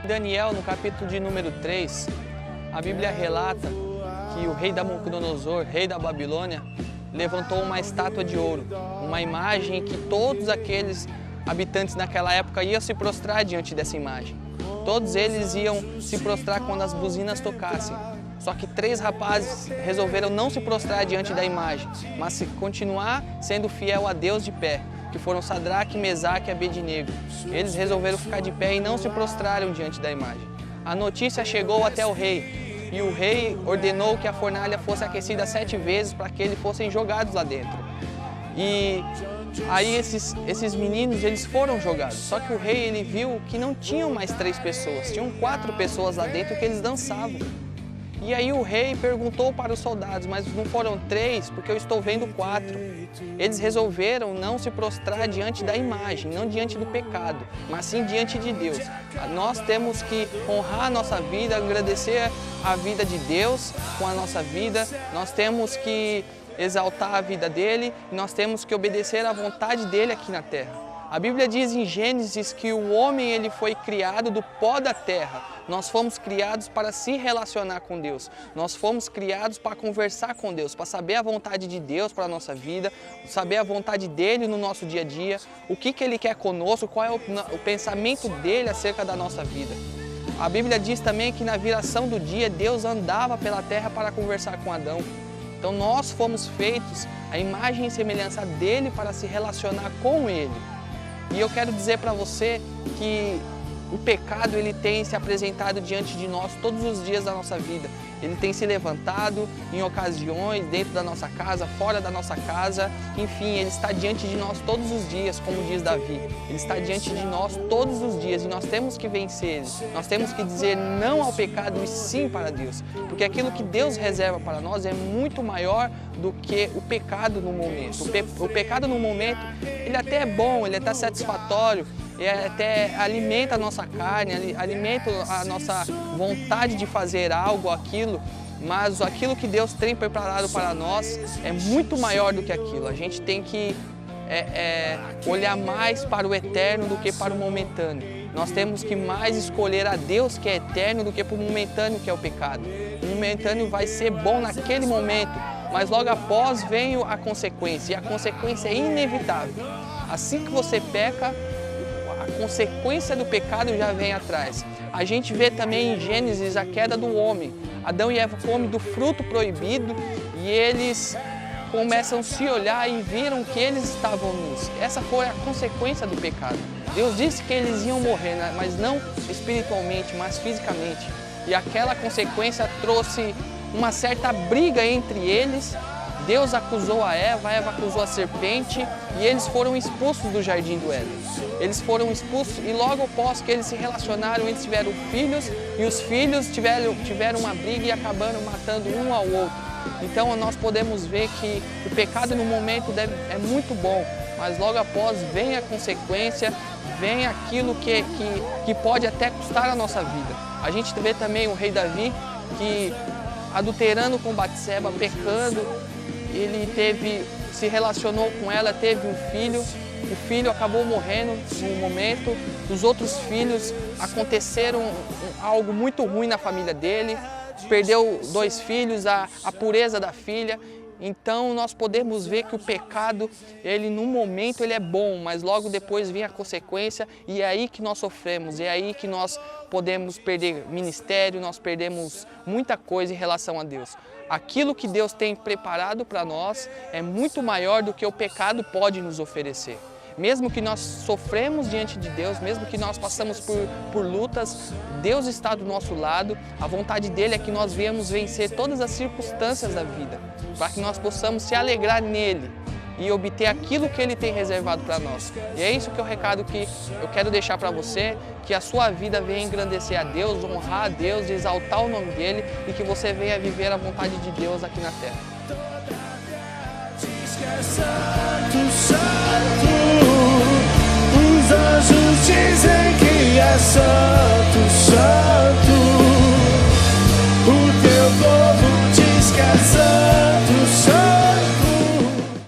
Daniel, no capítulo de número 3, a Bíblia relata que o rei Nabucodonosor, rei da Babilônia, levantou uma estátua de ouro, uma imagem que todos aqueles habitantes naquela época iam se prostrar diante dessa imagem. Todos eles iam se prostrar quando as buzinas tocassem. Só que 3 rapazes resolveram não se prostrar diante da imagem, mas continuar sendo fiel a Deus de pé, que foram Sadraque, Mesaque e Abednego. Eles resolveram ficar de pé e não se prostraram diante da imagem. A notícia chegou até o rei, e o rei ordenou que a fornalha fosse aquecida 7 vezes para que eles fossem jogados lá dentro. E aí esses meninos, eles foram jogados. Só que o rei, ele viu que não tinham mais 3 pessoas, tinham 4 pessoas lá dentro que eles dançavam. E aí o rei perguntou para os soldados, mas não foram 3, porque eu estou vendo 4. Eles resolveram não se prostrar diante da imagem, não diante do pecado, mas sim diante de Deus. Nós temos que honrar a nossa vida, agradecer a vida de Deus com a nossa vida. Nós temos que exaltar a vida dele e nós temos que obedecer à vontade dele aqui na terra. A Bíblia diz em Gênesis que o homem ele foi criado do pó da terra. Nós fomos criados para se relacionar com Deus. Nós fomos criados para conversar com Deus, para saber a vontade de Deus para a nossa vida, saber a vontade dele no nosso dia a dia, o que ele quer conosco, qual é o pensamento dele acerca da nossa vida. A Bíblia diz também que na viração do dia Deus andava pela terra para conversar com Adão. Então nós fomos feitos à imagem e semelhança dele para se relacionar com ele. E eu quero dizer para você que o pecado ele tem se apresentado diante de nós todos os dias da nossa vida. Ele tem se levantado em ocasiões, dentro da nossa casa, fora da nossa casa. Enfim, ele está diante de nós todos os dias, como diz Davi. Ele está diante de nós todos os dias e nós temos que vencer ele. Nós temos que dizer não ao pecado e sim para Deus. Porque aquilo que Deus reserva para nós é muito maior do que o pecado no momento. O pecado no momento, ele até é bom, ele até é satisfatório, e até alimenta a nossa carne, alimenta a nossa vontade de fazer algo, aquilo, mas aquilo que Deus tem preparado para nós é muito maior do que aquilo. A gente tem que olhar mais para o eterno do que para o momentâneo. Nós temos que mais escolher a Deus que é eterno do que para o momentâneo que é o pecado. O momentâneo vai ser bom naquele momento, mas logo após vem a consequência, e a consequência é inevitável. Assim que você peca, a consequência do pecado já vem atrás. A gente vê também em Gênesis a queda do homem. Adão e Eva comem do fruto proibido e eles começam a se olhar e viram que eles estavam nus. Essa foi a consequência do pecado. Deus disse que eles iam morrer, né? Mas não espiritualmente, mas fisicamente. E aquela consequência trouxe uma certa briga entre eles. Deus acusou a Eva acusou a serpente e eles foram expulsos do jardim do Éden. Eles foram expulsos e logo após que eles se relacionaram, eles tiveram filhos e os filhos tiveram uma briga e acabaram matando um ao outro. Então nós podemos ver que o pecado no momento é muito bom, mas logo após vem a consequência, vem aquilo que pode até custar a nossa vida. A gente vê também o rei Davi que adulterando com Batseba, pecando, ele se relacionou com ela, teve um filho, o filho acabou morrendo no momento, os outros filhos aconteceram algo muito ruim na família dele, perdeu 2 filhos, a pureza da filha. Então nós podemos ver que o pecado, ele no momento ele é bom, mas logo depois vem a consequência e é aí que nós sofremos, é aí que nós podemos perder ministério, nós perdemos muita coisa em relação a Deus. Aquilo que Deus tem preparado para nós é muito maior do que o pecado pode nos oferecer. Mesmo que nós sofremos diante de Deus, mesmo que nós passamos por lutas, Deus está do nosso lado. A vontade dele é que nós venhamos vencer todas as circunstâncias da vida, para que nós possamos se alegrar nele e obter aquilo que ele tem reservado para nós. E é isso que é o recado que eu quero deixar para você, que a sua vida venha engrandecer a Deus, honrar a Deus, exaltar o nome dele e que você venha viver a vontade de Deus aqui na terra.